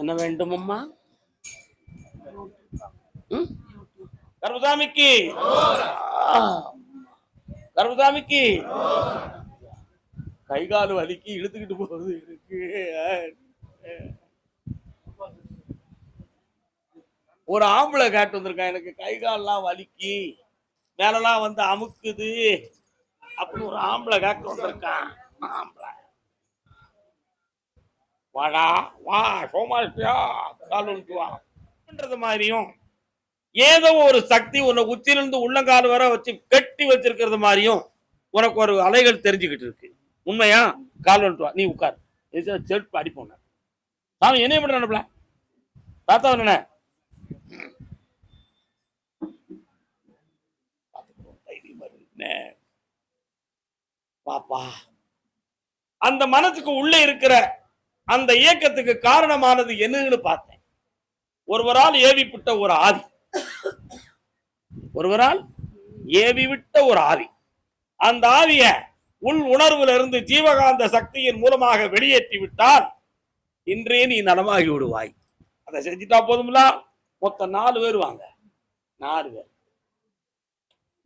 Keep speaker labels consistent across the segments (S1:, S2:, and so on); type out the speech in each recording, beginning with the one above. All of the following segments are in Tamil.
S1: என்ன வேண்டும் அம்மா? கருப்பசாமிக்கு கருப்பசாமிக்கு கை கால் வலிக்கு இழுத்துக்கிட்டு போறது இருக்கு. ஒரு ஆம்பளை காட்டு வந்திருக்கான், எனக்கு கை கால்லாம் வலிக்கு மேலெல்லாம் வந்து அமுக்குது அப்படின்னு ஒரு ஆம்பளை காட்டு வந்திருக்கான். ஆம்பளை வாடா வா சோமாஷ்டியா கால் வந்துட்டு மாதிரியும் ஏதோ ஒரு சக்தி உன்னை உச்சிலிருந்து உள்ளங்கால் வர வச்சு கட்டி வச்சிருக்கிறது மாதிரியும் உனக்கு ஒரு அலைகள் தெரிஞ்சுக்கிட்டு இருக்கு. உண்மையா? கால் வந்துட்டு வா, நீ உட்கார், செருப்பு அடிப்போம். சாமி என்ன பண்ற தாத்தா என்ன பாப்பா? அந்த மனசுக்கு உள்ளே இருக்கிற அந்த இயக்கத்துக்கு காரணமானது என்னன்னு பார்த்தேன். ஒருவரால் ஏவிப்பட்ட ஒரு ஆவி, ஒருவரால் ஏவி விட்ட ஒரு ஆவி. அந்த ஆவிய உள் உணர்வுல இருந்து ஜீவகாந்த சக்தியின் மூலமாக வெளியேற்றி விட்டால் இன்றே நீ நலமாகி விடுவாய். அதை செஞ்சுட்டா போதும்ல. மொத்தம் 4 பேர் வாங்க, 4 பேர்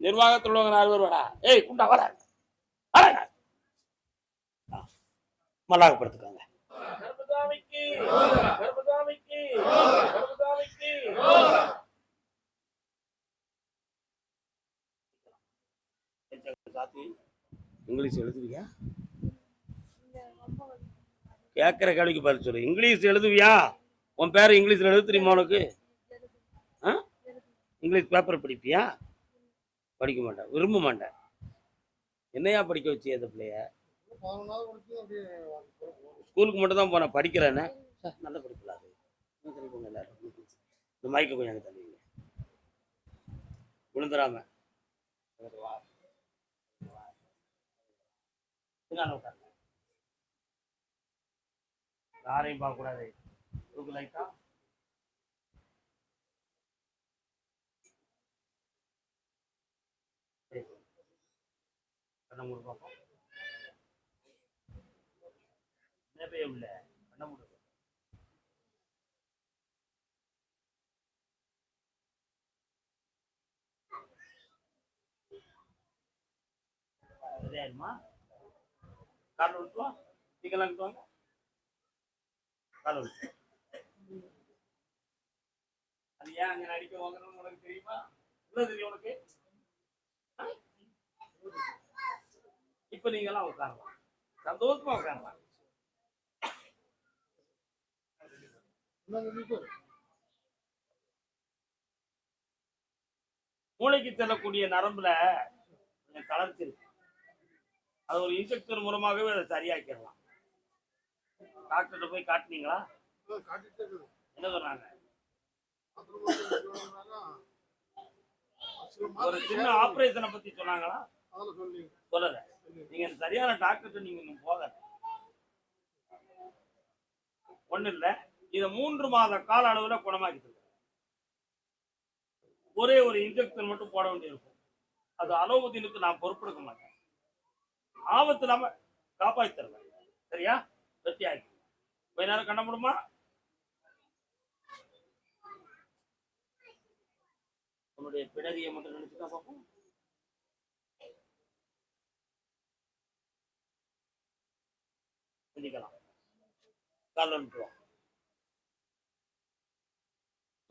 S1: நிர்வாகத்தில் உள்ளவங்க 4 பேர் வாடா. ஏய் குண்டா வாடா, மல்லாகப்படுத்துக்காங்க. இங்கிலீஷ் எழுதுவியா? கேட்கிற கேள்விக்கு பதில் சொல்லு. இங்கிலீஷ் எழுதுவியா? உன் பேர் இங்கிலீஷ்ல எழுத தெரியுமா உனக்கு? இங்கிலீஷ் பேப்பர் படிப்பியா? படிக்க மாட்டேன், விரும்ப மாட்டேன். என்னையா படிக்க வச்சு அந்த பிள்ளைய? ஸ்கூலுக்கு மட்டும் தான் போனேன், படிக்கிறேன்னு. நல்ல படிக்கலாது. எல்லாரும் இந்த மைக்க கொஞ்சம் எனக்கு தள்ளிங்க, விழுந்துடாம. யாரையும் பார்க்க கூடாது. லைட்டா பண்ண முடியும் பார்ப்போம். உள்ள பண்ண முடியும். கால் விட்டுவா, நீங்களாம் வாங்க. கால் விட்டு அது ஏன் அங்க அடிக்க வாங்கணும்னு உனக்கு தெரியுமா? என்ன தெரியும் உனக்கு? இப்ப நீங்க எல்லாம் உட்காரலாம், சந்தோஷமா உட்காரலாம். மூளைக்கு செல்லக்கூடிய நரம்புல கொஞ்சம் தளர்ச்சி இருக்கு. அது ஒரு இன்ஜெக்ஷன் மூலமாகவே அதை சரியாக்கிடலாம். டாக்டர்கிட்ட போய் காட்டினீங்களா? என்ன சொன்னாங்க? ஒரு சின்ன ஆபரேஷனை பத்தி சொன்னாங்களா? சொல்லல. நீங்க சரியான டாக்டர் நீங்க போக ஒண்ணு இல்ல. இத 3 மாத கால அளவுல குணமாக்கி ஒரே ஒரு இன்ஜெக்ஷன் மட்டும் போட வேண்டியிருக்கும். அது அலோபதினுக்கு நான் பொறுப்பெடுக்க மாட்டேன். ஆபத்து நாம காப்பாற்றி தருவேன். சரியா? வெற்றியாகி கொஞ்ச நேரம் கண்ண முடியுமா? உன்னுடைய பிடரியை மட்டும் நினைச்சுதான் பார்ப்போம். சிந்திக்கலாம். கால் வந்துட்டுவோம்.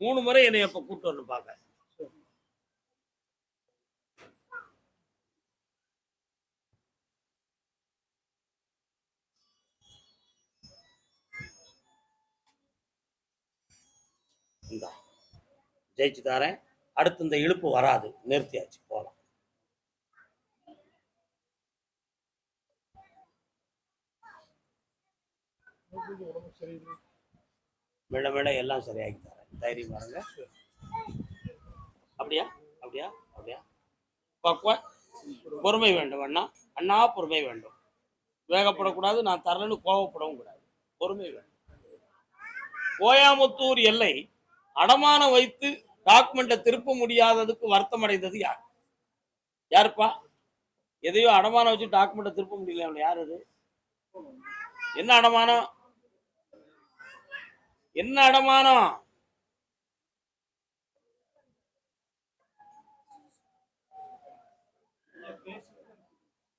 S1: 3 முறை என்னை எப்ப கூட்டு வரணும் பார்க்க. ஜெயிச்சு தாரேன். அடுத்து இந்த இழுப்பு வராது, நிறுத்தியாச்சு, போலாம். மெல்ல மெல்ல எல்லாம் சரியாகி தரேன், தைரியம் பாருங்க. அப்படியா அப்படியா அப்படியா? பொறுமை வேண்டும் அண்ணா, அண்ணா பொறுமை வேண்டும். வேகப்படக்கூடாது, நான் தரலன்னு கோவப்படவும் கூடாது. பொறுமை வேண்டும். கோயமுத்தூர் எல்லை அடமானம் வைத்து டாக்குமெண்ட்டை திருப்ப முடியாததுக்கு வருத்தம் அடைந்தது யார்? யாருப்பா? எதையோ அடமானம் வச்சு டாக்குமெண்ட்டை திருப்ப முடியல. அவளை யார் அது? என்ன அடமானம்? என்ன அடமானம்?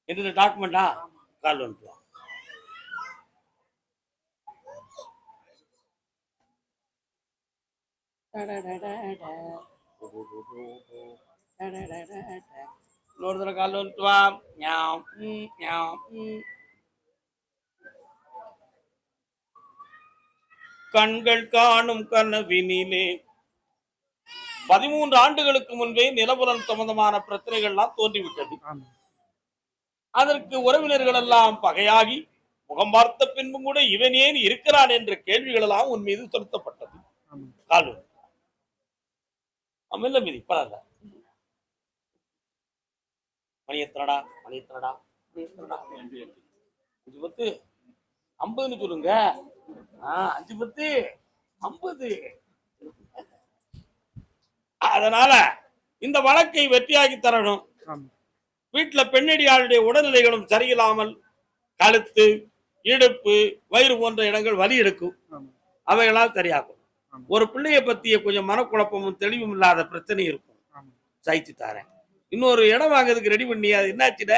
S1: எது டாக்குமெண்டா? கால் வந்துட்டு இன்னொரு தடவை கால் வந்துட்டு வா. கண்கள் காணும் கனவினிலே 13 ஆண்டுகளுக்கு முன்பே நிலபுலன் சம்பந்தமான பிரச்சனைகள்லாம் தோன்றிவிட்டது. அதற்கு உறவினர்கள் எல்லாம் பகையாகி முகம் பார்த்த பின்பும் கூட இவன் ஏன் இருக்கிறான் என்ற கேள்விகள் எல்லாம் உன் மீது செலுத்தப்பட்டது. கால் அமில்ல மீதி பரவாயில்ல. மணியத்தனடா மணியத்தனடா மணியத்தனடா 5 10 50ன்னு சொல்லுங்க. 5 10 50. அதனால இந்த வழக்கை வெற்றியாக்கி தரணும். வீட்டுல பெண்ணடியாளுடைய உடல்நிலைகளும் சரியில்லாமல் கழுத்து, இடுப்பு, வயிறு போன்ற இடங்கள் வலி எடுக்கும். அவைகளால் சரியாகும். ஒரு பிள்ளைய பத்திய கொஞ்சம் மனக்குழப்பமும் தெளிவும் இல்லாத பிரச்சனை இருக்கும். சகிச்சு தரேன். இன்னொரு இடம் வாங்குறதுக்கு ரெடி பண்ணி அது என்னாச்சுட?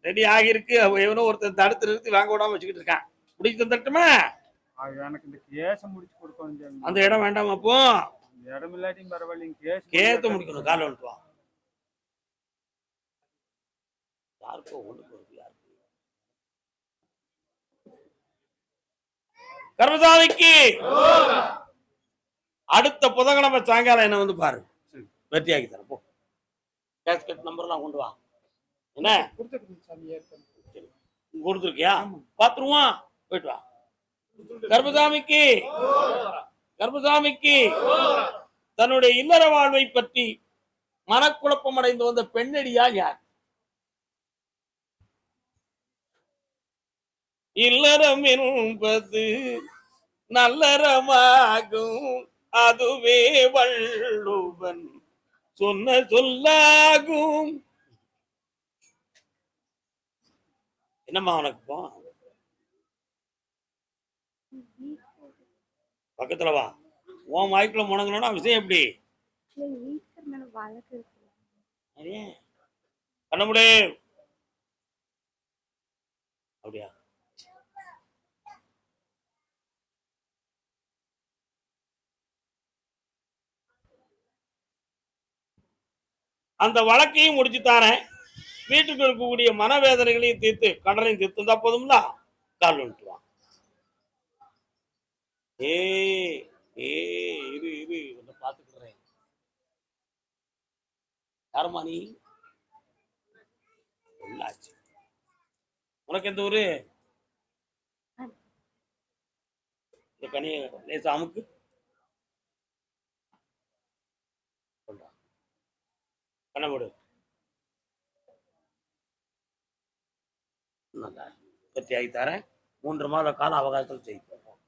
S1: ரெடி ஆகிருக்கு. எவனோ ஒருத்தன் தடுத்து நிறுத்தி வாங்க விடாம வச்சுக்கிட்டு இருக்கான். முடிச்சு தந்துட்டுமா? அந்த இடம் வேண்டாம். அப்போ இடம் இல்லாட்டியும் பரவாயில்லைங்க. கேஸ் முடிக்கணும். கால் வந்துட்டு யாருக்கோ ஒண்ணுக்கு யாருக்கு கர்மசாமிக்கு அடுத்த புதன்கிழமை சாயங்காலம் என்ன வந்து பாரு. வெற்றியாக்கி தரேன். போ. கேஸ்கெட் நம்பர்லாம் கொண்டு வா. என்ன கொடுத்துருக்கியா? பாத்துருவான். போயிட்டு வா. கர்மசாமிக்கு கர்மசாமிக்கு தன்னுடைய இல்லற வாழ்வை பற்றி மனக்குழப்பம் அடைந்து வந்த பெண்ணடியால் யார்? இல்லறம் என்பது நல்லறமாகும், அதுவே வள்ளுவன் சொன்ன சொல்லாகும். என்னம்மா உனக்கு போ? பக்கத்துல வா. உன் வாய்க்குள்ள முணங்கணும்னா விஷயம் எப்படி? பண்ண முடியும். அப்படியா? அந்த வழக்கையும் முடிச்சு தாரேன். வீட்டுக்கு இருக்கக்கூடிய மனவேதனைகளையும் தீர்த்து கடனையும் தீர்த்து இருந்தா போதும்ல. கால் வந்துட்டுவான். இரு இரு பாத்துக்கிறேன். யாரம்மா நீ? உனக்கு எந்த ஊரு? இந்த கனிய லேசா அமுக்கு. கண்ணமுடு. பத்தி ஆகி தரேன். 3 மாத கால அவகாசத்தில் செய்வோம்.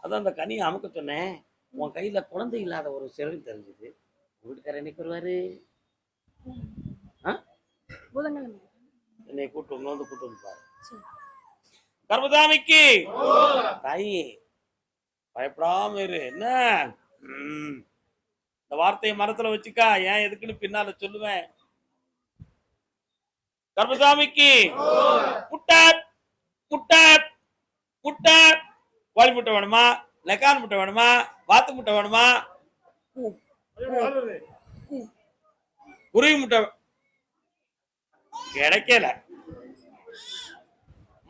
S1: அதான் அந்த கனியை அமுக்க சொன்னேன். உன் கையில குழந்தை இல்லாத ஒரு சிறகு தெரிஞ்சது. வீட்டுக்காரர் என்னைக்கு வருவாரு? என்னை கூட்டு வந்து கூட்டு வந்து பாரு. கர்மசாமிக்கு தாயி பயப்படாம இரு. என்ன இந்த வார்த்தையை மனத்துல வச்சுக்கா. ஏன் எதுக்குன்னு பின்னால சொல்லுவேன். கர்மசாமிக்கு முட்டை முட்டை முட்டை கோழி முட்டை வேணுமா? லெக்கான் முட்டை வேணுமா? வாத்து முட்டை வேணுமா? குருவி முட்டை கிடைக்கல.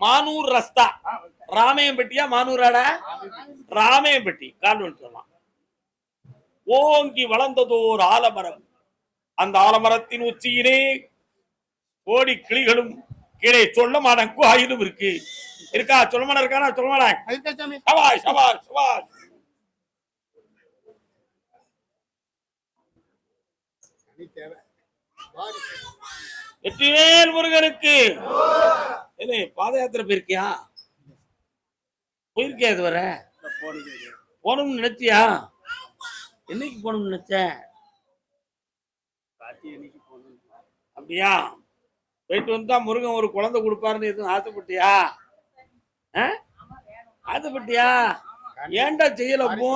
S1: மானூர் ரஸ்தா ராமையம்பட்டியா? மானூராடா? ராமையம்பட்டி. கால் சொல்லலாம். ஓங்கி வளர்ந்ததோர் ஆலமரம். அந்த ஆலமரத்தின் உச்சியிலே கோடி கிளிகளும் கீழே சொல்ல மாடன் குவாயிலும் இருக்கு. இருக்கா? சொல்ல மாட இருக்கானா? சொல்ல மாட. சபாஷ் சபாஷ் சபாஷ். வெற்றிவேல் முருகனுக்கு. பாத யாத்திரை போயிருக்கியா? போயிருக்கியா? இது வர போகணும்னு நினைச்சியா? என்னைக்கு போகணும்னு நினைச்ச? அப்படியா? போயிட்டு வந்தா முருகன் ஒரு குழந்தை கொடுப்பாருன்னு எதுவும் ஆசைப்பட்டியா? ஆசைப்பட்டியா? ஏன்டா செய்யல? போ,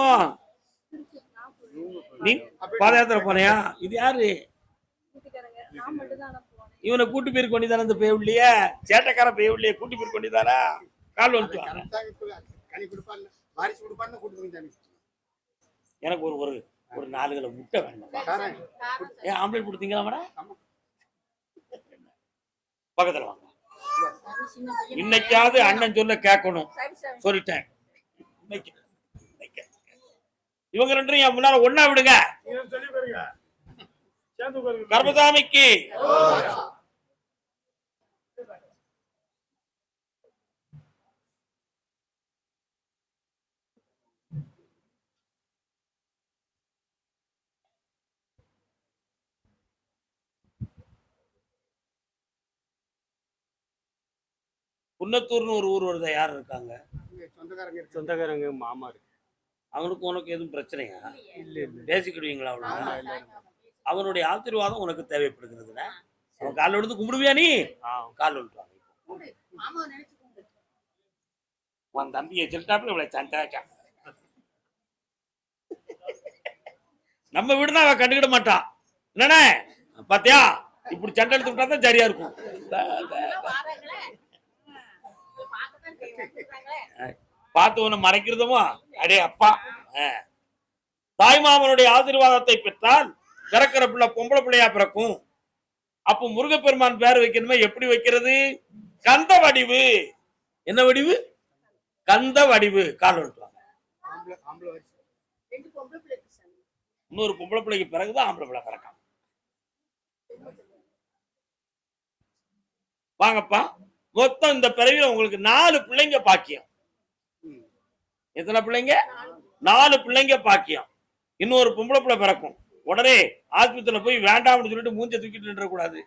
S1: நீ பாத யாத்திரை போனியா? இது யாரு? இவனை கூட்டு பேர் கொண்டிதானே? இந்த பேவுள்ளிய சேட்டைக்கார பேவுள்ளிய கூட்டி பேர் கொண்டிதாரா? கால் வந்துட்டு எனக்கு ஒரு ஒரு ஒரு 4 கிலோ முட்டை வேணும். ஏன் ஆம்லேட் கொடுத்தீங்களா மேடம்? பக்கத்துல வாங்க. இன்னைக்காவது அண்ணன் சொல்ல கேட்கணும். சொல்லிட்டேன். இவங்க ரெண்டும் என் முன்னால ஒன்னா விடுங்க. கர்மசாமிக்கு குன்னத்தூர்னு ஒரு ஊர் வருது. யார் இருக்காங்க?
S2: சொந்தக்காரங்க மாமா இருக்கு.
S1: அவனுக்கு உனக்கு எதுவும் பிரச்சனையா? பேசிக்கிடுவீங்களா? அவனுடைய ஆசீர்வாதம் உனக்கு தேவைப்படுகிறதுல அவன் கால் விழுந்து கும்பிடுவியா? நீ கால் விழுந்துவாங்க. உன் தம்பியை சொல்லிட்டாப்புல இவ்வளவு சண்டாச்சா. நம்ம வீடுனா அவன் கண்டுக்கிட மாட்டான். என்னண்ணே பாத்தியா? இப்படி சண்டை எடுத்து விட்டா தான் சரியா இருக்கும். பார்த்து உன்னை மறைக்கிறதுமோ? அடே அப்பா, தாய்மாமனுடைய ஆசீர்வாதத்தை பெற்றால் பிறக்கிற பிள்ளை பொம்பளை பிள்ளையா பிறக்கும். அப்போ முருகப்பெருமான் பேர் வைக்கணுமே, எப்படி வைக்கிறது? கந்த வடிவு. என்ன வடிவு? கந்த வடிவு. கால் விட்டுவாங்க. இன்னொரு பொம்பளை பிள்ளைக்கு பிறகுதான் ஆம்பளை பிள்ளை பிறக்கும். வாங்கப்பா. மொத்தம் இந்த பிறவில உங்களுக்கு 4 பிள்ளைங்க பாக்கியம். எத்தனை பிள்ளைங்க? 4 பிள்ளைங்க பாக்கியம். இன்னொரு பொம்பளை பிள்ளை பிறக்கும். உடனே ஆஸ்பத்திரியில போய் வேண்டாம்னு சொல்லிட்டு மூஞ்ச தூக்கிட்டு நின்ற கூடாது.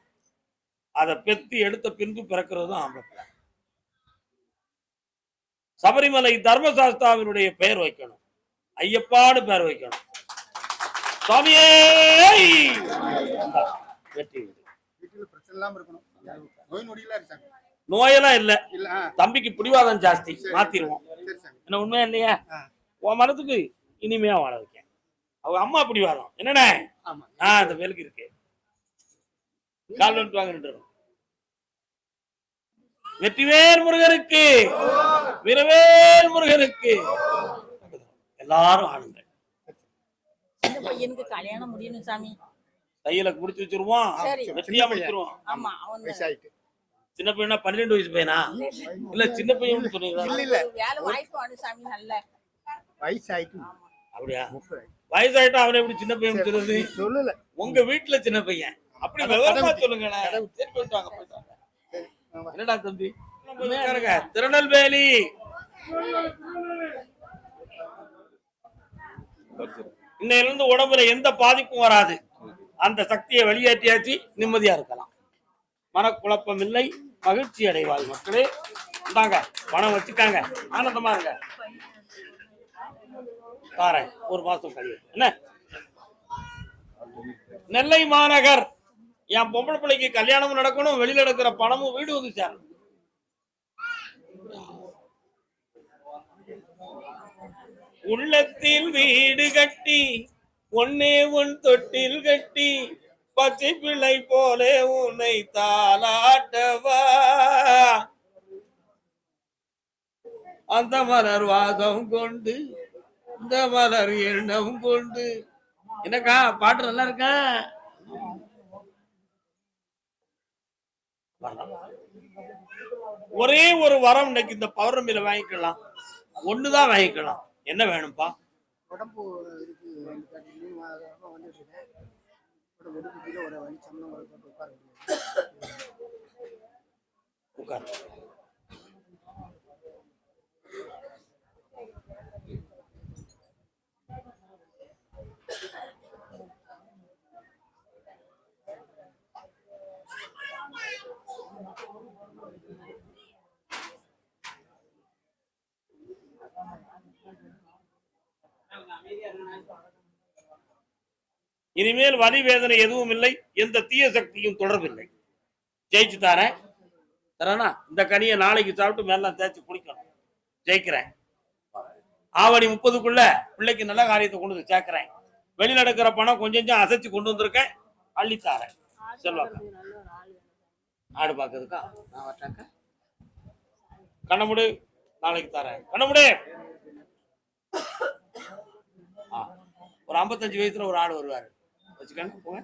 S1: அதை பெத்து எடுத்த பின்பு பிறக்கிறது ஆம்பளை பிள்ளை. சபரிமலை தர்மசாஸ்தாவினுடைய பெயர் வைக்கணும். ஐயப்பாடு பெயர் வைக்கணும். சுவாமியே வெற்றி. நோயெல்லாம் இல்ல. தம்பிக்கு பிடிவாதம் ஜாஸ்தி. மாத்திருவோம். என்ன உண்மையா இல்லையா? உன் மனத்துக்கு இனிமையா வாழ வைக்க. அவங்க அம்மா பிடிவாதம் என்னண்ணே? அந்த வேலுக்கு இருக்கு. கால் வந்துட்டு வாங்க. நின்று வெற்றிவேல் முருகனுக்கு, வீரவேல் முருகனுக்கு. எல்லாரும் ஆளுங்க.
S3: பையனுக்கு கல்யாணம் முடியணும் சாமி.
S1: தையில முடிச்சு வச்சிருவோம். வெற்றியா முடிச்சிருவோம்.
S3: ஆமா,
S1: சின்ன பையனா? 12 வயசு பையனா? இல்ல சின்ன பையன் சொன்னீங்களா?
S3: இல்ல வேலை வாய்ப்பு அனு சாமி. நல்ல வயசாயிட்டு.
S1: அப்படியா? வயசாயிட்டா அவனை எப்படி சின்ன பையன் சொல்றது?
S2: சொல்லல.
S1: உங்க வீட்டுல சின்ன பையன் அப்படி விவரமா சொல்லுங்க. என்னடா தம்பி? திருநெல்வேலி இன்னையிலிருந்து உடம்புல எந்த பாதிப்பும் வராது. அந்த சக்தியை வெளியேற்றியாச்சு. நிம்மதியா இருக்கலாம். மனக்குழப்பம் இல்லை. மகிழ்ச்சி அடைவாள் மக்களே. இந்தாங்க பணம் வச்சுக்காங்க. ஆனந்தமா இருங்க. தாரேன். ஒரு மாசம் கழிவு. என்ன நெல்லை மாநகர் என் பொம்பளை பிள்ளைக்கு கல்யாணமும் நடக்கணும். வெளியில எடுக்கிற பணமும் வீடு வந்து சேரணும். உள்ளத்தில் வீடு கட்டி ஒன்னே ஒன் தொட்டில் கட்டி பச்சை பிள்ளை போல உன்னை தாலாட்டவா. அந்த மலர் வாதம் கொண்டு இந்த மலர் எண்ணம் கொண்டு. என்னக்கா பாட்டு நல்லா இருக்கா? ஒரே ஒரு வரம் இன்னைக்கு இந்த பௌர்ணமியில வாங்கிக்கலாம். ஒண்ணுதான் வாங்கிக்கலாம். என்ன வேணும்பா?
S4: உடம்பு
S1: உட்கார். இனிமேல் வலி வேதனை எதுவும் இல்லை, எந்த தீய சக்தியும் தொடர்பில்லை. ஜெயிச்சு தாரேன். தரேனா? இந்த கனியை நாளைக்கு சாப்பிட்டு மேலாம் தேய்ச்சி குளிக்கணும். ஜெயிக்கிறேன். ஆவணி 30க்குள்ள பிள்ளைக்கு நல்ல காரியத்தை கொண்டு வந்து சேர்க்கிறேன். வெளியில நடக்கிற பணம் கொஞ்சம் கொஞ்சம் அசைச்சு கொண்டு வந்திருக்கேன். அள்ளித்தாரேன். செல்வாக்கா ஆடு பார்க்கறதுக்கா நான் வரட்டாக்கா? கண்ணமுடு, நாளைக்கு தரேன். கண்ணமுடு. ஒரு 55 வயசுல ஒரு ஆடு வருவாரு. வச்சுக்கணும் போங்க.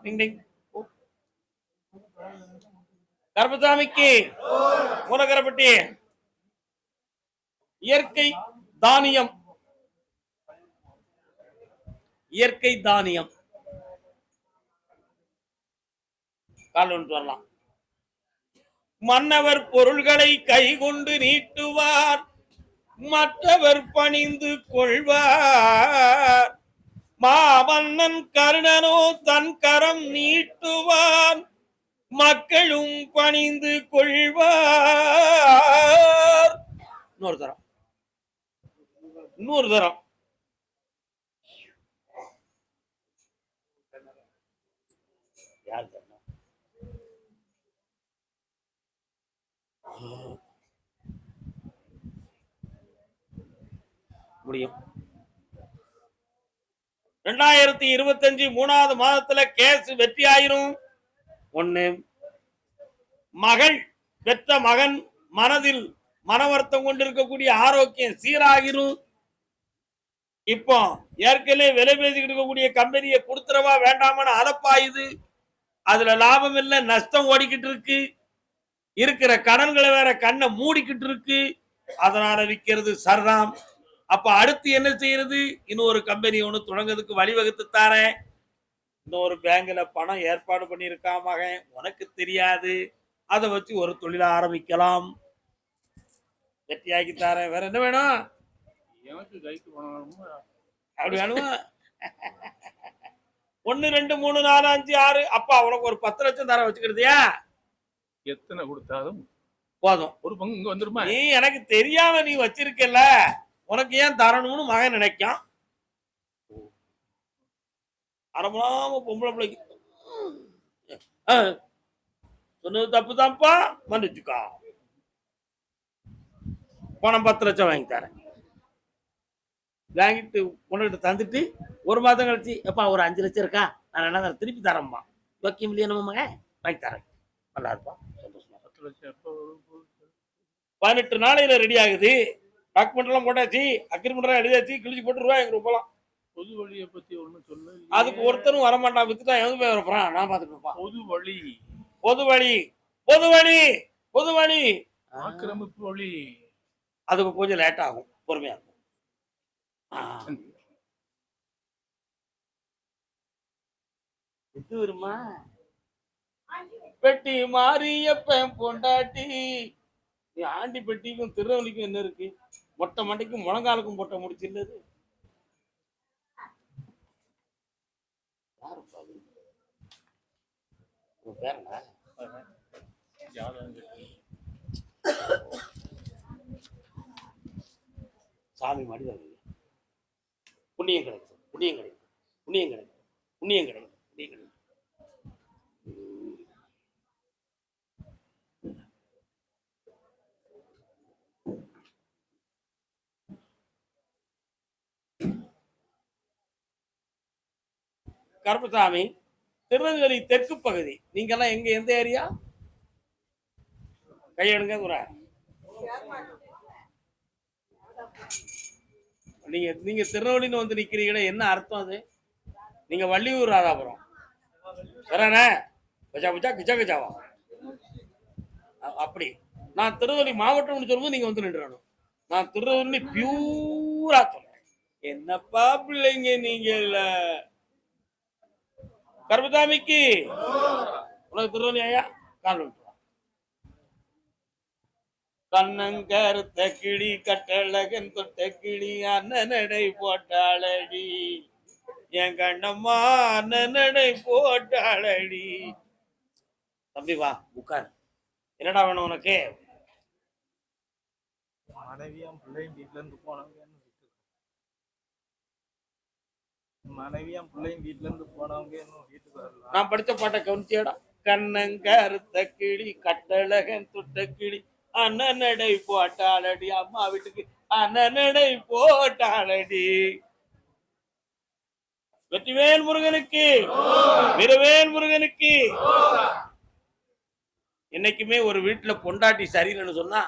S1: டிங் டிங். கருப்பசாமிக்கு மூலகரப்பட்டி இயற்கை தானியம், இயற்கை தானியம் கால் ஒன்று வரலாம். மன்னவர் பொருள்களை கைகொண்டு நீட்டுவார், மற்றவர் பணிந்து கொள்வார். மாமன்னன் கருணனோ தன் கரம் நீட்டுவான், மக்களும் பணிந்து கொள்வார். இன்னொரு தரம், இன்னொரு தரம். யார் தரம்? முடியும். 2025 3வது மாதத்துல கேஸ் வெற்றி ஆயிரும். ஒண்ணு, மகள் பெற்ற மகன் மனதில் மனவர்த்தம் கொண்டிருக்கக்கூடிய ஆரோக்கியம் சீராகிரும். இப்போ ஏற்கனவே விலை பேசிக்கிட்டு இருக்கக்கூடிய கம்பெனியை கொடுத்துறவா வேண்டாமன்னு அலப்பாயுது. அதுல லாபம் இல்லை, நஷ்டம் ஓடிக்கிட்டு இருக்கு. இருக்கிற கடன்களை வேற கண்ணை மூடிக்கிட்டு இருக்கு. அதனால விற்கிறது சர்தாம். அப்ப அடுத்து என்ன செய்யறது? இன்னொரு கம்பெனி ஒண்ணு தொடங்கிறதுக்கு வழிவகுத்து தாரேன். இன்னொரு பேங்க்ல பணம் ஏற்பாடு பண்ணியிருக்கா மகன், உனக்கு தெரியாது. அதை வச்சு ஒரு தொழில ஆரம்பிக்கலாம். வெற்றியாக்கி தாரேன். வேற என்ன வேணும்? அப்படி வேணுமா? 1 2 3 4 5 6. அப்பா உனக்கு ஒரு 10 லட்சம் தர வச்சுக்கிறதுயா?
S2: எத்தனை கொடுத்தாலும்
S1: போதும்.
S2: ஒரு பங்கு வந்துருமா?
S1: நீ எனக்கு தெரியாம நீ வச்சிருக்கல, உனக்கு ஏன் தரணும்னு மகன் நினைக்கான். அரமலாம பொம்பளை பிள்ளைக்கு சொன்னது தப்பு தான்ப்பா, மன்னிச்சுக்கா. பணம் 10 லட்சம் வாங்கி தரேன். வாங்கிட்டு உனக்கிட்ட தந்துட்டு ஒரு மாதம் கழிச்சு, எப்பா ஒரு 5 லட்சம் இருக்கா, நான் என்ன திருப்பி தரேன்மா. யோக்கியம் இல்லையா நம்ம மகன்? வாங்கி தரேன். நல்லா இருப்பா, சந்தோஷமா. 18 நாளையில ரெடி ஆகுது. டாக்குமெண்ட் எல்லாம் போட்டாச்சு, அக்ரிமெண்ட் எல்லாம் எழுதியாச்சு, கிழிச்சு போட்டு ரூபாய் எங்க போலாம்.
S2: பொது வழியை பத்தி ஒண்ணும் சொல்ல.
S1: அதுக்கு ஒருத்தரும் வரமாட்டான். வித்துட்டா எது போய் வரப்போறான்? நான் பாத்துட்டு.
S2: பொது வழி,
S1: பொது வழி, பொது வழி, பொது வழி,
S2: ஆக்கிரமிப்பு வழி.
S1: அதுக்கு கொஞ்சம் லேட் ஆகும், பொறுமையா இருக்கும். வருமா பெட்டி மாரியப்பன் பொண்டாட்டி. ஆண்டி பெட்டிக்கும் திருநெல்வேலிக்கும் என்ன இருக்கு? மொட்டை மண்டைக்கும் முழங்காலுக்கும் போட்ட முடிச்சிருந்தது. சாமி மடிதான் புண்ணியம் கிடைக்கும், புண்ணியம் கிடைக்கும், புண்ணியம் கிடைக்கும், புண்ணியம் கிடைக்கும், புண்ணியம் கிடைக்கும். கருப்பசாமி, திருநெல்வேலி தெற்கு பகுதி. நீங்க எல்லாம் எங்க, எந்த ஏரியா? கையெடுங்க. நீங்க திருநெல்வேலின்னு வந்து நிக்கிறீங்க, என்ன அர்த்தம் அது? நீங்க வள்ளியூர் ராதாபுரம் சரிண்ணே? கஜா கஜா கிச்சா கஜாவா? அப்படி நான் திருநெல்வேலி மாவட்டம்னு சொல்லும்போது நீங்க வந்து நின்றுடணும். நான் திருநெல்வேலி பியூரா சொல்றேன். என்னப்பா பிள்ளைங்க நீங்க இல்ல. கருப்பசாமிக்கு உனக்கு திருநெல்வேலி ஐயா கால் விட்டுருவா. கண்ணங்கருத்த கிளி கட்டழகன் தொட்ட கிளி அண்ணனடை போட்டாளடி, என் கண்ணம்மா அண்ணனடை போட்டாளடி. தம்பி வா உட்கார். என்னடா வேணும் உனக்கு?
S4: மனைவியும் பிள்ளையும் வீட்டுல இருந்து போனவங்க மனைவியும் பிள்ளையும் வீட்டுல இருந்து போனவங்க இன்னும் வீட்டுக்கு வரல.
S1: நான் படிச்ச பாட்டை கவனிச்சியடா. கண்ணங்கருத்த கிளி கட்டழகன் துட்ட கிளி அண்ணனடை போட்டாளடி, அம்மா வீட்டுக்கு அண்ணனடை போட்டாளடி. வெற்றிவேல் முருகனுக்கு, வீரவேல் முருகனுக்கு. என்னைக்குமே ஒரு வீட்டுல பொண்டாட்டி சரியில்லைன்னு சொன்னா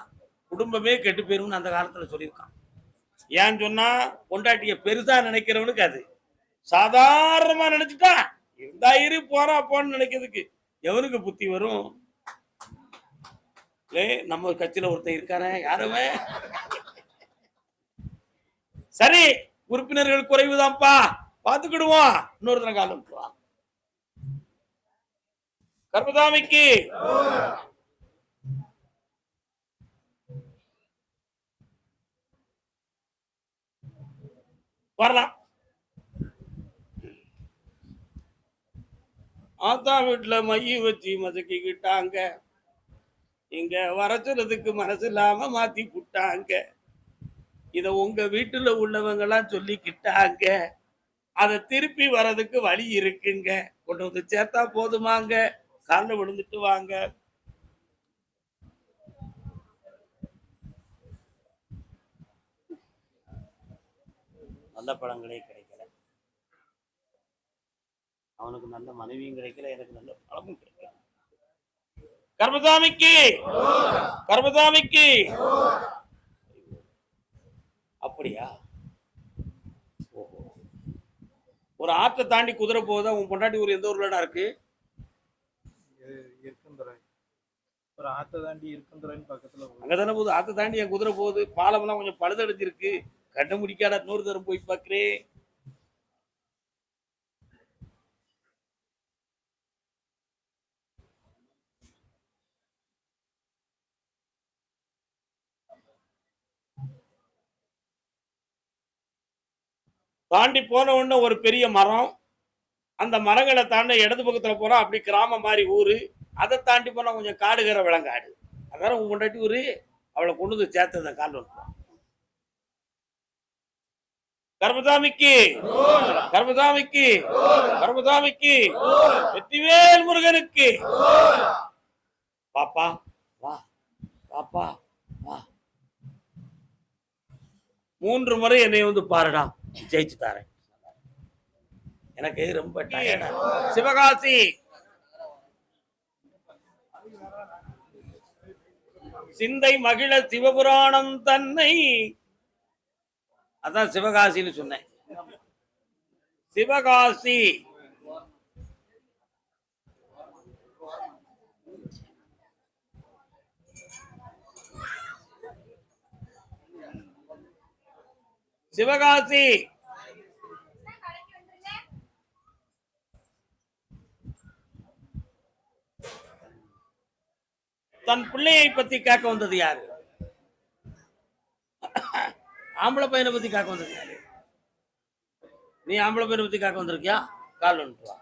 S1: குடும்பமே கெட்டு போயிரும்னு அந்த காலத்துல சொல்லியிருக்கான். ஏன்னு சொன்னா பொண்டாட்டிய பெருசா நினைக்கிறவனுக்கு அது சாதாரணமா நினைச்சுட்டா இருந்தா இரு போறா போன்னு நினைக்கிறதுக்கு எவனுக்கு புத்தி வரும்? நம்ம கட்சியில ஒருத்தன் இருக்காரு, யாருமே சரி உறுப்பினர்கள் குறைவுதான்ப்பா, பாத்துக்கிடுவோம். இன்னொருத்தன காலம் கர்மதாமிக்கு வரலாம். ஆத்தா வீட்டுல மைய வச்சு மதக்கிக்கிட்டாங்க, இங்க வரச்சுறதுக்கு மனசு இல்லாம மாத்தி புட்டாங்க. இத உங்க வீட்டுல உள்ளவங்க எல்லாம் சொல்லிக்கிட்டாங்க, அதை திருப்பி வர்றதுக்கு வழி இருக்குங்க. கொண்டு வந்து சேர்த்தா போதுமாங்க, காலில் விழுந்துட்டு வாங்க. நல்ல பழங்களே கிடைக்கல, அவனுக்கு நல்ல மனைவியும் கிடைக்கல, எனக்கு நல்ல பழமும் கிடைக்கல. கர்மசாமிக்கு, கர்மசாமிக்கு. அப்படியா? ஓஹோ, ஒரு ஆற்றை தாண்டி குதிரை போகுதா? உன் பொண்டாட்டி ஊர் எந்த ஊர்லடா இருக்கு?
S4: இருக்குந்துறை. ஒரு ஆத்தை தாண்டி இருக்குந்துறைன்னு பக்கத்துல
S1: அங்கதானே போகுது. ஆற்றை தாண்டி என் குதிரை போகுது. பாலம் எல்லாம் கொஞ்சம் பழுதடைஞ்சிருக்கு, கண்ண முடிக்காத இன்னொரு தரம் போய் பாக்குறேன். தாண்டி போன உடனே ஒரு பெரிய மரம், அந்த மரங்களை தாண்ட இடது பக்கத்துல போனா அப்படி கிராமம் மாதிரி ஊரு. அதை தாண்டி போனா கொஞ்சம் காடுகிற விலங்காடு. அதான உன் கொண்டாட்டி ஊரு. அவளை கொண்டு வந்து சேர்த்தத கால் வைப்பான். கர்மசாமிக்கு, கர்மசாமிக்கு, கர்மசாமிக்கு. வெற்றிவேல் முருகனுக்கு. பாப்பா வா, பாப்பா வா. 3 முறை என்னை வந்து பாருடா, ஜெயிச்சு தாரேன். எனக்கு ரொம்ப டயர்டா. சிவகாசி, சிந்தை மகிழ சிவபுராணம் தன்னை, அதான் சிவகாசின்னு சொன்னேன். சிவகாசி சிவகாசி தன் பிள்ளையை பத்தி கேட்க வந்தது யாரு? ஆம்பளை பையனை பத்தி கேட்க வந்தது யாரு? நீ ஆம்பளை பையனை பத்தி கேட்க வந்திருக்கியா? கால் வந்துட்டு வா.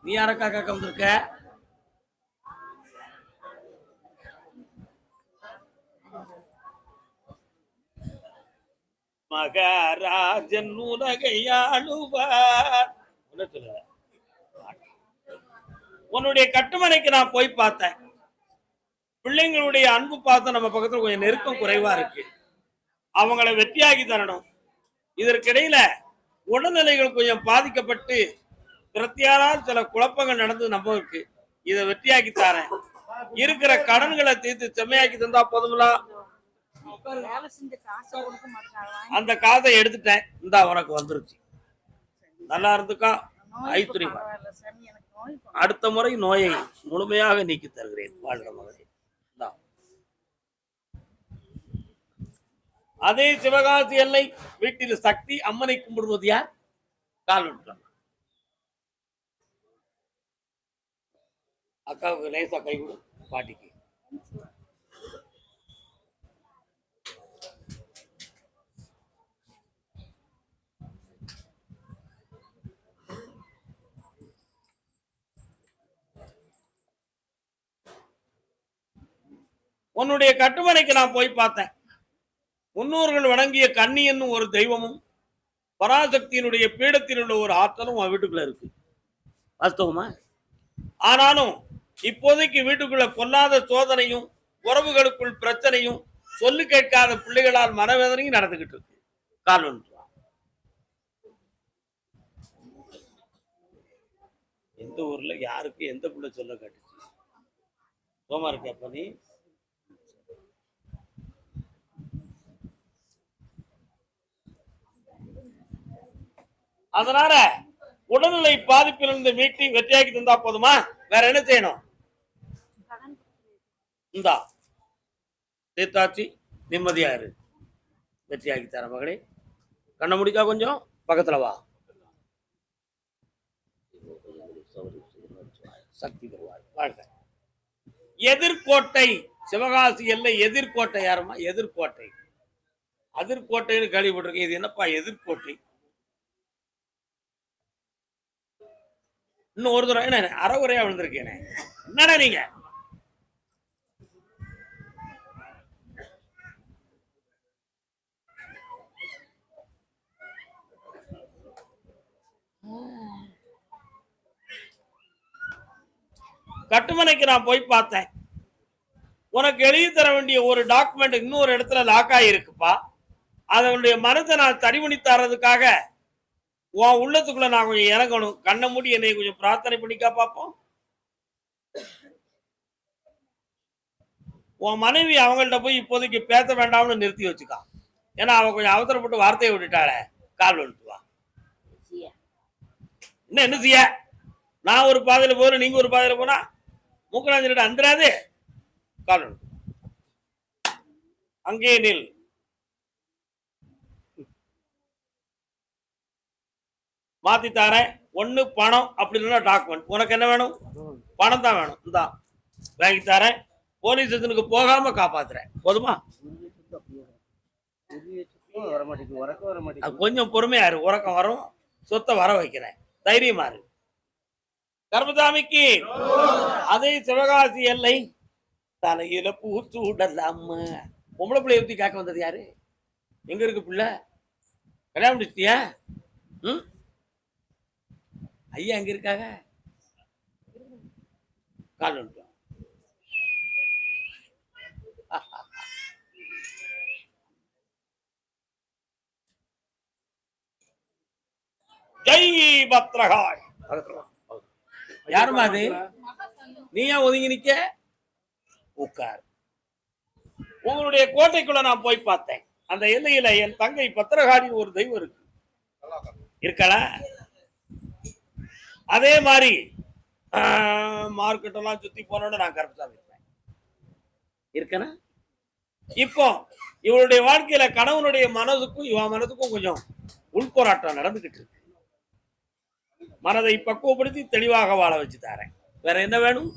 S1: நீ யாரக்கா கேட்க வந்திருக்க? மகாராஜன் உலகையாளுவார். உன்னுடைய கட்டுமனைக்கு நான் போய் பார்த்தேன். பிள்ளைங்களுடைய அன்பு பார்த்த நம்ம பக்கத்துல கொஞ்சம் நெருக்கம் குறைவா இருக்கு. அவங்களை வெற்றியாகி தரணும். இதற்கிடையில உடல்நிலைகள் கொஞ்சம் பாதிக்கப்பட்டு பிரத்தியாரால் சில குழப்பங்கள் நடந்து நம்ம இருக்கு. இதை வெற்றியாக்கி தரேன். இருக்கிற கடன்களை தீர்த்து செம்மையாக்கி தந்தா போதுங்களா? அந்த காசை எடுத்துட்டேன், இந்தா உனக்கு வந்துருச்சு. நல்லா இருந்துக்கா? ஐஸ்வர்யமா. அடுத்த முறை நோயை முழுமையாக நீக்கி தருகிறேன். வாழ்க மகளே. அதே சிவகாசி எல்லை வீட்டில் சக்தி அம்மனை கும்பிடுவது யார்? கால் விட்டுறாங்க. அக்காவுக்கு லேசா கை கொடு, பாட்டிக்கு. உன்னுடைய கட்டுமனைக்கு நான் போய் பார்த்தேன். முன்னோர்கள் வணங்கிய கன்னி என்னும் ஒரு தெய்வமும் பராசக்தியினுடைய பீடத்தில் உள்ள ஒரு ஆற்றலும் உன் வீட்டுக்குள்ள இருக்கு. வாஸ்தவமா? ஆனாலும் இப்போதைக்கு வீட்டுக்குள்ள பொல்லாத சோதனையும் உறவுகளுக்குள் பிரச்சனையும் சொல்லு கேட்காத பிள்ளைகளால் மனவேதனையும் நடந்துகிட்டு இருக்கு. காரணம் எந்த ஊர்ல யாருக்கு எந்த பிள்ளை சொல்ல கேட்டுச்சு? சோமா இருக்க அப்ப நீ அதனால உடல்நிலை பாதிப்பிலிருந்து மீட்டி வெற்றியாக்கி தந்தா போதுமா? வேற என்ன செய்யணும்? இந்தா தீர்த்தாச்சி, நிம்மதியா இரு. வெற்றியாக்கி தர மகளே. கண்ண முடிக்கா, கொஞ்சம் பக்கத்துல வா. சக்தி பெறுவார். வாழ்க. எதிர்கோட்டை சிவகாசி எல்லை எதிர்கோட்டை. யாருமா? எதிர்கோட்டை. அதிர்கோட்டைன்னு கேள்விப்பட்டிருக்கேன். இது என்னப்பா எதிர்கோட்டை? இன்னும் ஒரு தடவை என்ன அறகுறையா விழுந்திருக்கேனே, என்னடா நீங்க? கட்டுமனைக்கு நான் போய் பார்த்தேன். உனக்கு எழுதி தர வேண்டிய ஒரு டாக்குமெண்ட் இன்னொரு இடத்துல லாக் ஆகிருக்குப்பா. அதனுடைய மனதை நான் தடிமணி தர்றதுக்காக உன் உள்ளத்துக்குள்ள நான் கொஞ்சம் இறங்கணும். கண்ணை மூடி என்னை கொஞ்சம் பிரார்த்தனை பண்ணிக்கா பார்ப்போம். உன் மனைவி அவங்கள்ட்ட போய் இப்போதைக்கு பேச வேண்டாம்னு நிறுத்தி வச்சுக்கா. ஏன்னா அவ கொஞ்சம் அவசரப்பட்டு வார்த்தையை விட்டுட்டாள. கால் வந்துட்டு வா. என்ன செய்ய? நான் ஒரு பாதையில போறேன், நீங்க ஒரு பாதையில போனா மூக்கனாஞ்சிட்ட அந்தராது. கால் அங்கே நில். மாத்தி தாரேன். ஒண்ணு பணம், அப்படி இல்லைன்னா டாக்குமெண்ட். உனக்கு என்ன வேணும்? பணம் தான் வேணும். இந்தா வாங்கி தரேன். போலீஸ் ஸ்டேஷனுக்கு போகாம காப்பாத்துறேன். போதுமா? கொஞ்சம் பொறுமையா இரு. உறக்கம் வரும். சொத்தை வர வைக்கிறேன். தைரியமா இரு. கர்மசாமிக்கு அதே சிவகாசி எல்லை தலையில பூச்சூடலாம. பொம்பளை பிள்ளை எப்படி காக்க வந்தது யாரு? எங்க இருக்கு பிள்ளை? கல்யாணம் முடிச்சிட்டியா? ஐயா எங்க இருக்காங்க? கால் வந்துட்டோம். ஜெய் பத்ரகாய். யாருமா அது? நீ ஏன் ஒதுங்கி நிக்க? உட்கார். உங்களுடைய கோட்டைக்குள்ள நான் போய் பார்த்தேன். அந்த எல்லையில என் தங்கை பத்திரகாளின் ஒரு தெய்வம் இருக்கு. இருக்கல? அதே மாதிரி மார்க்கெட் எல்லாம் சுத்தி போனோன்னு நான் கருப்பசாமி இருக்கேன். இப்போ இவளுடைய வாழ்க்கையில கணவனுடைய மனதுக்கும் இவன் மனதுக்கும் கொஞ்சம் உள்போராட்டம் நடந்துகிட்டு இருக்கு. மனதை பக்குவப்படுத்தி தெளிவாக வாழ வச்சு தரேன். வேற என்ன வேணும்?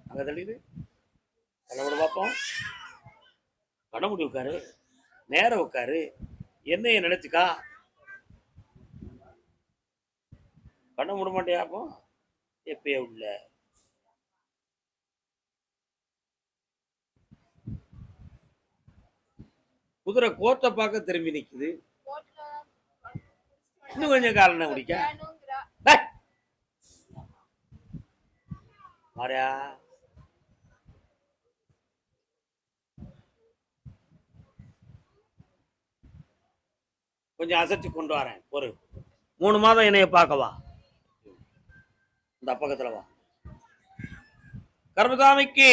S1: அங்க தெளிவு கண்ண பார்ப்போம். கண்ண முடி உட்காரு, நேர உட்காரு. என்னைய நினைச்சுக்கா. கண்ண மூட மாட்டேயாப்போ? எப்பயே உள்ள குதிரை கோட்டை பார்க்க திரும்பி நிக்குது. இன்னும் கொஞ்சம் காரணம் குடிக்க மாறியா? கொஞ்சம் அசைச்சு கொண்டு வரேன். ஒரு 3 மாதம் என்னைய பார்க்கவா. இந்த பக்கத்துல வா. கர்மசாமிக்கு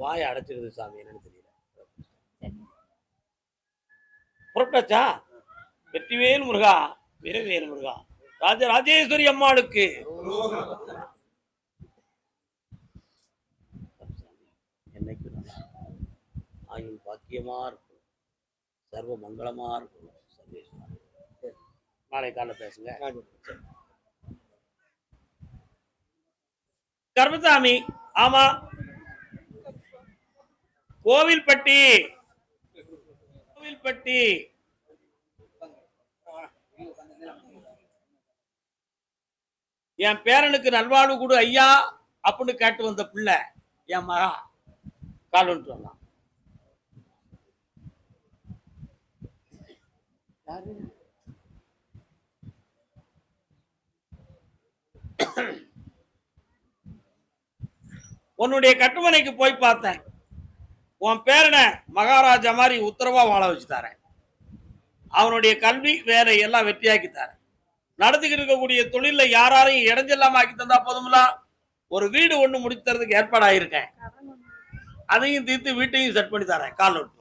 S1: வாய அடைச்சிருது சாமி. என்னன்னு தெரியல. புறப்பட்டாச்சா? வெற்றிவேல் முருகா, வீரவேல் முருகா, ராஜராஜேஸ்வரி அம்மாளுக்கு என்னைக்கு ஆயுள் பாக்கியமா இருக்கும், சர்வ மங்களமா இருக்கும். சந்தேஷமா. நாளை காலைல பேசுங்க. கர்மசாமி. ஆமா, கோவில்பட்டி. கோவில்பட்டி என் பேரனுக்கு நல்வாழ்வு கொடு ஐயா அப்படின்னு கேட்டு வந்த பிள்ளை என் மகா கால் வந்துட்டு வந்தான். உன்னுடைய கட்டுமனைக்கு போய் பார்த்தேன். உன் பேரனை மகாராஜா மாதிரி உத்தரவா வாழ வச்சு தரேன். அவனுடைய கல்வி வேலை எல்லாம் வெற்றியாக்கி தரேன். நடத்திக்கிட்டு இருக்கக்கூடிய தொழில யாரையும் இடைஞ்செல்லாம ஆக்கி தந்தா போதும்ல. ஒரு வீடு ஒண்ணு முடித்தறதுக்கு ஏற்பாடாயிருக்கேன். அதையும் தீர்த்து வீட்டையும் செட் பண்ணி தரேன். கால் விட்டுருவான்.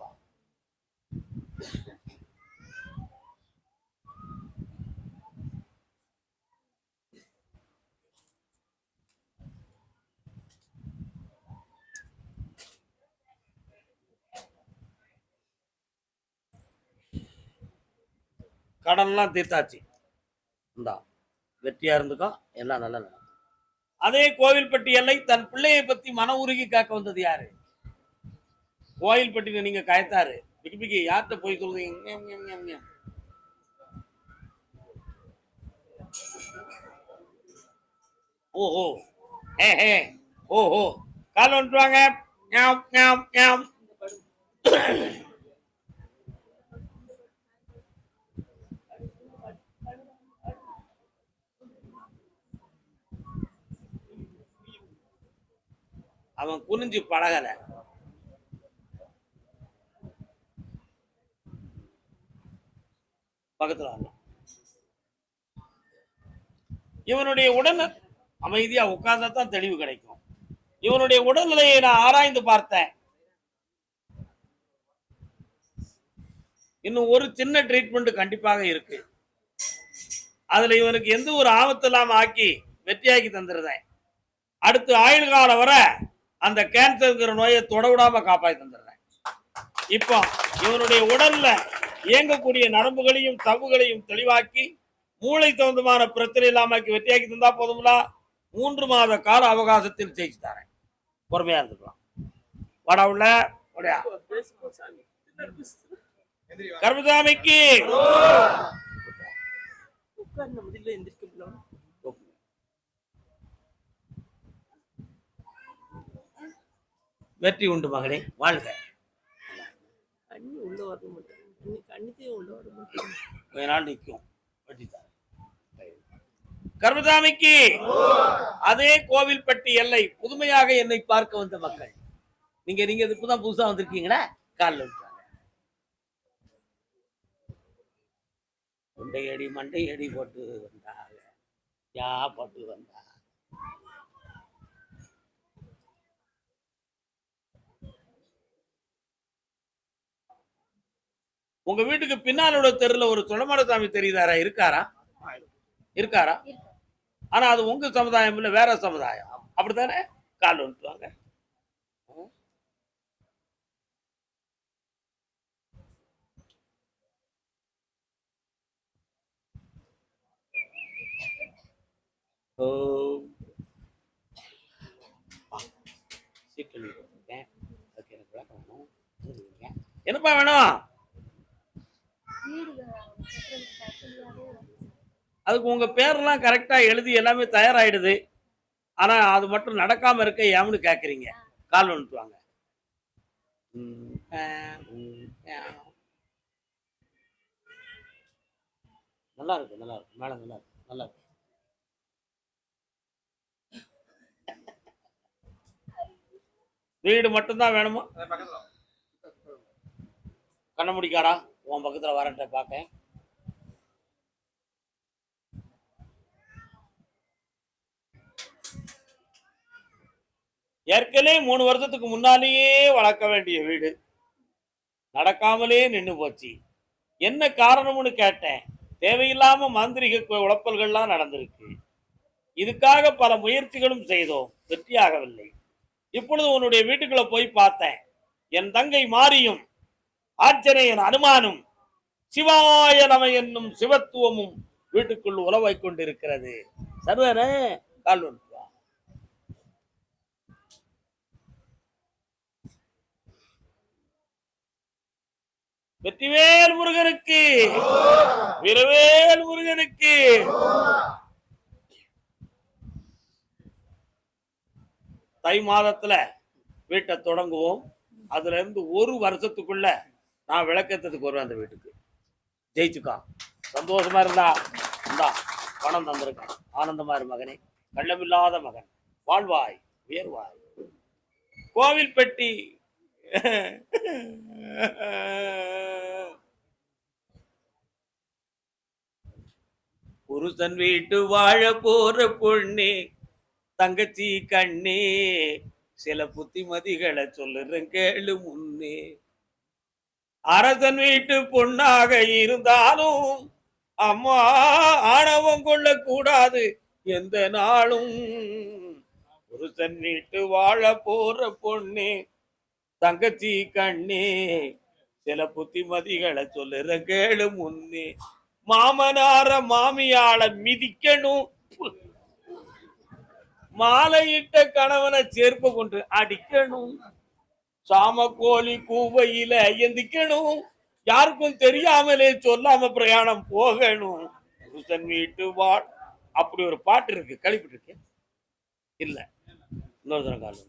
S1: கடன்லாம் தீர்த்தாச்சு. இந்தா வெற்றியா இருந்துக்கோ, எல்லாம் நல்லா நடக்கும். அதே கோவில்பட்டி எல்லை தன் பிள்ளையை பத்தி மன உருகி காக்க வந்தது யாரு? கோயில்பட்டியில நீங்க கயத்தாரு பிக்கி யார்கிட்ட போய் சொல்றீங்க? ஓஹோ ஹே ஹே ஓஹோ கால் வந்துருவாங்க. அவன் குனிஞ்சு பழகல. பக்கத்துல இவனுடைய உடல் அமைதியா உட்கார்ந்தா தான் தெளிவு கிடைக்கும். இவனுடைய உடல்நிலையை நான் ஆராய்ந்து பார்த்தேன். இன்னும் ஒரு சின்ன ட்ரீட்மெண்ட் கண்டிப்பாக இருக்கு. அதுல இவனுக்கு எந்த ஒரு ஆபத்து இல்லாம ஆக்கி வெற்றியாக்கி தந்துருந்தேன். அடுத்து ஆயுள் காலம் வர அந்த கேன்சர்ங்கிற நோயை தொட விடாம காப்பாற்றி தந்துடுறேன். இப்போ இவனுடைய உடல்ல இயங்கக்கூடிய நரம்புகளையும் தவுகளையும் தெளிவாக்கி மூளை தகுந்தமான பிரச்சனை இல்லாம வெற்றியாக்கி தந்தா போதும்ல. 3 மாத கால அவகாசத்தில் ஜெயிச்சு தரேன். பொறுமையா இருந்துக்கலாம். வாடா உள்ள கருமசாமிக்கு வெற்றி உண்டு மகளே, வாழ்க. கொஞ்ச நாள் நிற்கும். கர்மசாமிக்கு அதே கோவில்பட்டி எல்லை புதுமையாக என்னை பார்க்க வந்த மக்கள். நீங்க இப்பதான் புதுசா வந்திருக்கீங்களா? காலில் விட்டாங்க. குண்டையடி மண்டையடி போட்டு வந்தாங்க. யா போட்டு வந்தா உங்க வீட்டுக்கு பின்னாலோட தெருல ஒரு சுடமாடசாமி தெரியுதாரா? இருக்காரா? இருக்காரா? ஆனா அது உங்க சமுதாயம் இல்ல, வேற சமுதாயம். அப்படித்தானே? கால் வந்துட்டுவாங்க. என்னப்பா வேணும்? அதுக்கு உங்க பேரெல்லாம் கரெக்டா எழுதி எல்லாமே தயாராயிடுது. ஆனா அது மட்டும் நடக்காம இருக்க ஏன்னு கேக்குறீங்க. கால் வந்துட்டுவாங்க. நல்லா இருக்கு, நல்லா இருக்கு, மேடம் நல்லா இருக்கு, நல்லா இருக்கு. வீடு மட்டும்தான் வேணுமா? கண்ண முடிக்காடா, உன் பக்கத்துல வரட்ட பாக்க. ஏற்கனவே 3 வருஷத்துக்கு முன்னாலேயே வளர்க்க வேண்டிய வீடு நடக்காமலே நின்று போச்சு. என்ன காரணம்னு கேட்டேன். தேவையில்லாம மாந்திரிக உழப்பல்கள்லாம் நடந்திருக்கு. இதுக்காக பல முயற்சிகளும் செய்தோம், வெற்றியாகவில்லை. இப்பொழுது உன்னுடைய வீட்டுக்குள்ள போய் பார்த்தேன். என் தங்கை மாரியும் ஆச்சரியன் அனுமானும் சிவாய நம என்னும் சிவத்துவமும் வீட்டுக்குள் உலவை கொண்டிருக்கிறது. சர்வரே கால் வந்துவா. வெற்றிவேல் முருகனுக்கு, வீரவேல் முருகனுக்கு. தை மாதத்துல வீட்டை தொடங்குவோம். அதுல இருந்து ஒரு வருஷத்துக்குள்ள நான் விளக்கத்துக்கு வருவேன் அந்த வீட்டுக்கு. ஜெயிச்சுக்கா, சந்தோஷமா இருந்தா இந்தா பணம் தந்திருக்கேன், ஆனந்தமா இரு மகனே, கள்ளமில்லாத மகன், வாழ்வாய் உயர்வாய். கோவில் பெட்டி புருஷன் வீட்டு வாழ போற பொண்ணே, தங்கச்சி கண்ணே, சில புத்திமதிகளை சொல்லுறேன் கேளு முன்னே. அரசன் வீட்டு பொண்ணாக இருந்தாலும் அம்மா ஆணவம் கொள்ள கூடாது எந்த நாளும். புருஷன் வீட்டு வாழ போற பொண்ணே, தங்கச்சி கண்ணே, சில புத்திமதிகளை சொல்லுற கேளு முன்னே. மாமனார மாமியாள மிதிக்கணும், மாலையிட்ட கணவனை சேர்ப்பு கொண்டு அடிக்கணும், சாம கோழி கூவையில எந்திக்கணும், யாருக்கும் தெரியாமலே சொல்லாம பிரயாணம் போகணும். புருஷன் வீட்டு வாழ். அப்படி ஒரு பாட்டு இருக்கு, கழிப்பிட்டு இருக்கு இல்ல, இன்னொரு தரம் காலம்.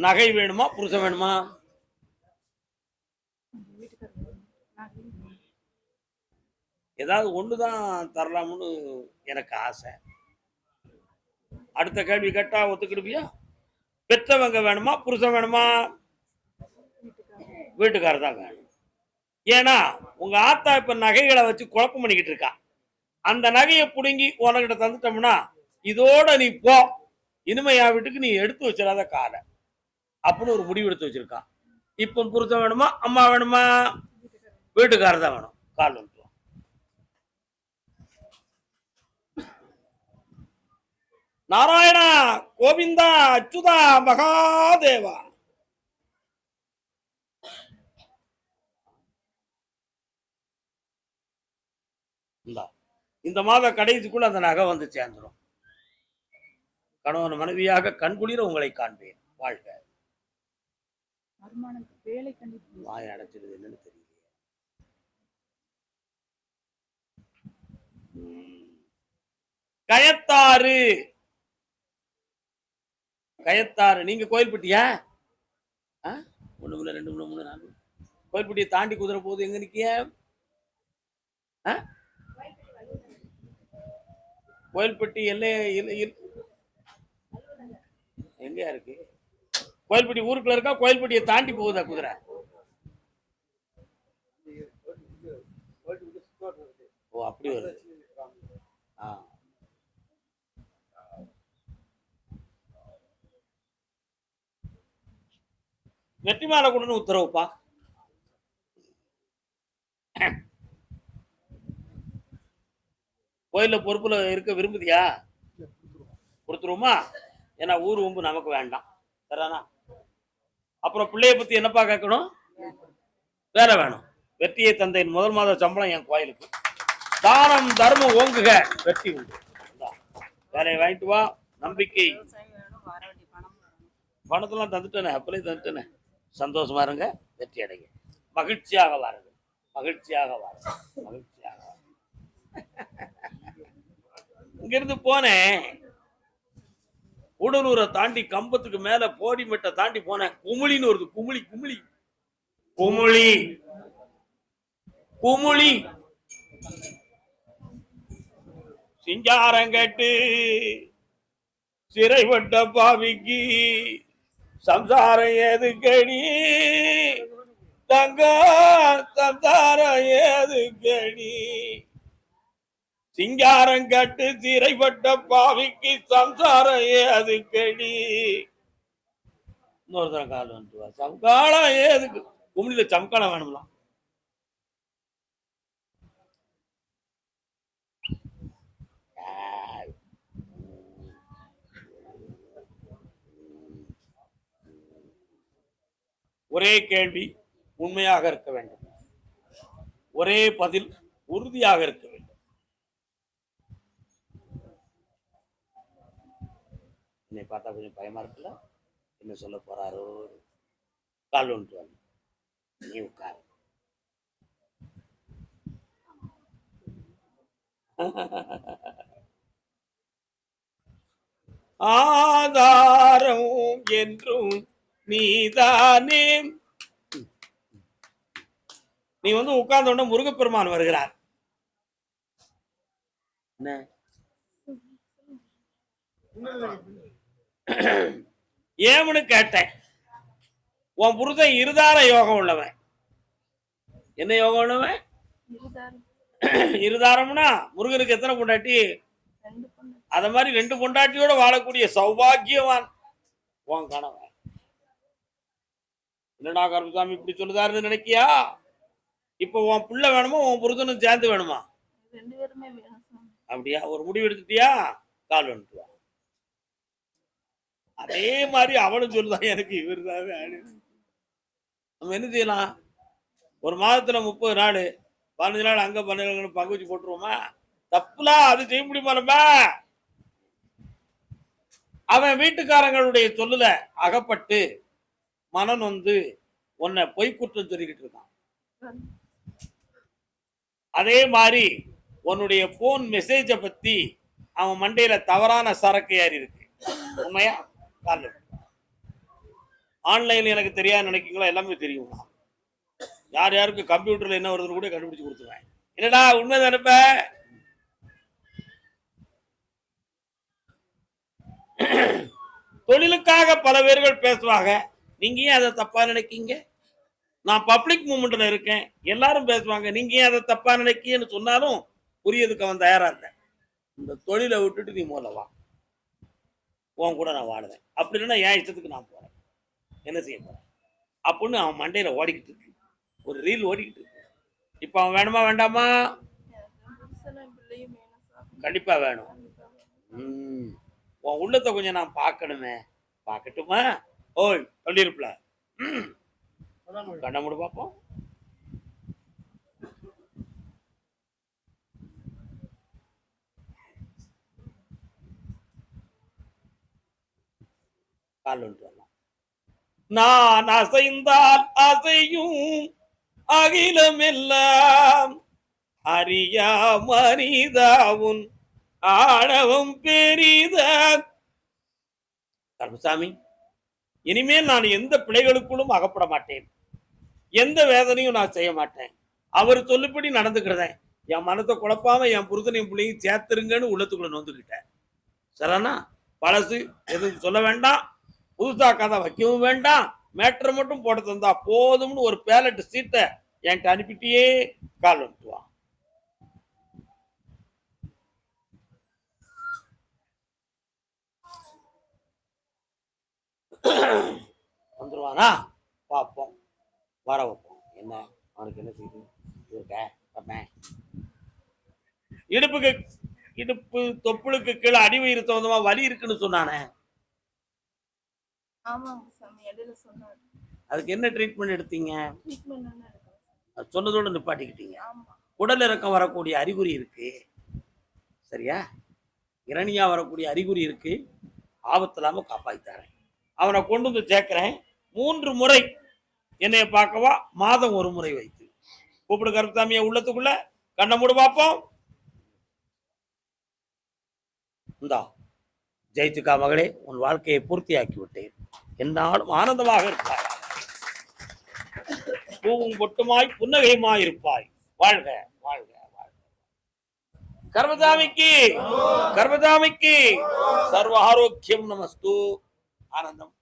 S1: நகை வேணுமா புருஷன் வேணுமா? ஏதாவது ஒண்ணுதான் தரலாம்னு எனக்கு ஆசை. அடுத்த கேள்வி கேட்டா ஒத்துக்கிடுவியா? பெற்றவங்க வேணுமா புருஷன் வேணுமா? வீட்டுக்காரர் தான் வேணும். ஏன்னா உங்க ஆத்தா இப்ப நகைகளை வச்சு குழப்பம் பண்ணிக்கிட்டு இருக்கா. அந்த நகையை புடுங்கி உனக்கிட்ட தந்துட்டோம்னா இதோட நீ போ, இனிமையா வீட்டுக்கு நீ எடுத்து வச்சிடாத காலை அப்படின்னு ஒரு முடிவு எடுத்து வச்சிருக்கான். இப்ப புருஷன் வேணுமா அம்மா வேணுமா? வீட்டுக்காரர் தான் வேணும். கால் வந்து நாராயணா கோவிந்தா அச்சுதா மகாதேவா. இந்த மாத கடைசிக்குள்ள அந்த நகை வந்து சேர்ந்துடும். கணவன் மனைவியாக கண்குளிர உங்களை காண்பேன். வாழ்க. வாய் அடைச்சிருது என்னன்னு தெரியல. கயத்தாறு, கயத்தாறு நீங்க கோயில்பட்டியா? 1 2 3 4 கோயில்பட்டியை தாண்டி குதிரை போகுது. எங்க நிக்கிய? கோயில்பட்டி எல்லை எங்கயா இருக்கு? கோயில்பட்டி ஊருக்குள்ள இருக்கா? கோயில்பட்டியை தாண்டி போகுதா குதிரை? ஓ அப்படி வருது. வெற்றி மாலை கொடுன்னு உத்தரவுப்பா. கோயில பொறுப்புல இருக்க விரும்புதியா? கொடுத்துருவோமா? ஏன்னா ஊர் ஒம்பு நமக்கு வேண்டாம். சரிதானா? அப்புறம் பிள்ளைய பத்தி என்னப்பா கேட்கணும்? வேலை வேணும். வெற்றியை தந்தையின் முதல் மாத சம்பளம் என் கோயிலுக்கு. தானம் தர்மம் ஓங்குக, வெற்றி உண்டு. வேலையை வாங்கிட்டு வா. நம்பிக்கை பணத்தெல்லாம் தந்துட்டேனே, அப்பளே தந்துட்டேனே. சந்தோஷமா இருங்க, வெற்றி அடைங்க, மகிழ்ச்சியாக வாருங்க, மகிழ்ச்சியாக வாருங்க, மகிழ்ச்சியாக. இங்கிருந்து போனேன், உடலூரை தாண்டி கம்பத்துக்கு மேல போடிமெட்டை தாண்டி போனேன். குமுளின்னு வருது. குமுளி குமுளி குமுளி குமுளி. சிங்காரங்கட்டு சிறைப்பட்ட பாவிக்கு சம்சாரம் ஏதுக்கடி, தங்க சம்சாரம் ஏதுக்கடி. சிங்காரம் கட்டு சிறைப்பட்ட பாவிக்கு சம்சாரம் ஏதுக்கடி. இன்னொரு தரம் கால் வந்துவா. சம்காலம் ஏதுக்கு? குமிழில சம்காலம் வேணும்லாம். ஒரே கேள்வி உண்மையாக இருக்க வேண்டும், ஒரே பதில் உறுதியாக இருக்க வேண்டும். என்னை பார்த்தா கொஞ்சம் பயமா இருக்குல்ல? என்ன சொல்ல போறாரோ? கால் ஒன்று நீ உட்கார். ஆதாரம் என்றும் நீதானே. நீ வந்து உட்கார்ந்த உடனே முருகப்பெருமான் வருகிறார். என்ன ஏம்னு கேட்டேன். உன் புருஷன் இருதார யோகம் உள்ளவன். என்ன யோகம் உள்ளவன்? இருதாரம்னா முருகனுக்கு எத்தனை பொண்டாட்டி? அத மாதிரி 2 பொண்டாட்டியோட வாழக்கூடிய சௌபாகியவான் உன் கணவன். என்னடா கருப்புசாமி இப்படி சொல்லுதாருன்னு நினைக்கியா? இப்ப உன் புள்ள வேணுமா உன் புருஷனும் சேர்ந்து வேணுமா? அப்படியா? ஒரு முடிவு எடுத்துட்டியா? கால் வந்துட்டு வா. அதே மாதிரி அவனும் சொல்லுதான் எனக்கு இவருதான். நம்ம என்ன செய்யலாம்? ஒரு மாதத்துல 30 நாள் 15 நாள் அங்க 15 பங்கு வச்சு போட்டுருவோமா? தப்புலாம் அது செய்ய முடியுமா? நம்ம அவன் வீட்டுக்காரங்களுடைய சொல்லுல அகப்பட்டு மனம் வந்து உன்னை பொய் குற்றம் சொல்லிக்கிட்டு இருக்கான். அதே மாதிரி உன்னுடைய போன் மெசேஜ பத்தி அவன் மண்டையில தவறான சரக்கு ஏறி இருக்கு. உண்மையா? கால ஆன்லைன்ல எனக்கு தெரியாது நினைக்கிறீங்களா? எல்லாமே தெரியும். யார் யாருக்கு கம்ப்யூட்டர்ல என்ன வருதுன்னு கூட கண்டுபிடிச்சு கொடுத்துருவேன். என்னடா உண்மை நினைப்ப? தொழிலுக்காக பல பேர்கள் பேசுவாங்க. நீங்க ஏன் அதை தப்பா நினைக்கீங்க? நான் பப்ளிக் மூமெண்ட்ல இருக்கேன், எல்லாரும் பேசுவாங்க, நீங்க ஏன் அதை தப்பா நினைக்கீங்கன்னு சொன்னாலும் புரியதுக்கு அவன் தயாரா இல்லை. இந்த தொழிலை விட்டுட்டு நீ முதல்ல வா, உன் கூட நான் வாடுவேன். அப்படி இல்லைன்னா என் இஷ்டத்துக்கு நான் போறேன், என்ன செய்ய போறேன் அப்படின்னு அவன் மண்டையில ஓடிக்கிட்டு இருக்கு. ஒரு ரீல் ஓடிக்கிட்டு இருக்கு. இப்ப அவன் வேணுமா வேண்டாமா? கண்டிப்பா வேணும். உன் உள்ளத்தை கொஞ்சம் நான் பார்க்கணுமே. பார்க்கட்டுமா? ஓய் சொல்லிருப்பல, கண்ண மூடு பார்ப்போம். கால் வந்துட்டு வரலாம். நான் அசைந்தால் அசையும் அகிலம் எல்லாம் அறியா மனிதாவும் ஆணவம் பெரிதான். கருப்புசாமி, இனிமேல் நான் எந்த பிழைகளுக்குள்ளும் அகப்பட மாட்டேன், எந்த வேதனையும் நான் செய்ய மாட்டேன். அவர் சொல்லுபடி நடந்துக்கிறேன். என் மனத்தை குழப்பாம என் புருஷனையும் பிள்ளையும் சேர்த்துருங்கன்னு உள்ளத்துக்குள்ள நொந்துக்கிட்டேன். சரிண்ணா? பழசு எதுவும் சொல்ல வேண்டாம், புதுசா கதை வைக்கவும் வேண்டாம், மேட்ரை மட்டும் போட்டு தந்தா போதும்னு ஒரு பேலட் சீட்டை என்கிட்ட அனுப்பிட்டியே. கால் வந்துட்டு வா. வந்துருவானா? பார்ப்போம், வர வைப்போம். என்ன அவனுக்கு என்ன செய்யுது? இடுப்புக்கு இடுப்பு தொப்புளுக்கு கீழே அடிவயிறு தகுந்தமா வலி இருக்குன்னு சொன்னானே, அதுக்கு என்ன ட்ரீட்மெண்ட் எடுத்தீங்க? சொன்னதோடு நிப்பாட்டிக்கிட்டீங்க. குடல் இறக்கம் வரக்கூடிய அறிகுறி இருக்கு, சரியா? இரணியா வரக்கூடிய அறிகுறி இருக்கு. ஆபத்து இல்லாம காப்பாத்தித்தாரேன். அவனை கொண்டு வந்து சேர்க்கிறேன். 3 முறை என்னைய பார்க்கவா, மாதம் 1 முறை வைத்து கூப்பிடு. கருப்புசாமியை உள்ளத்துக்குள்ள கண்ண மூடு பார்ப்போம். இந்தா ஜெயித்துக்கா மகளே, உன் வாழ்க்கையை பூர்த்தியாக்கி விட்டேன். என்னாலும் ஆனந்தமாக இருப்பாய், பூவும் பொட்டுமாய் புன்னகையுமாய் இருப்பாய். வாழ்க வாழ்க வாழ்க. கர்மசாமிக்கு சர்வ ஆரோக்கியம் நமஸ்து. ஆனந்தம்.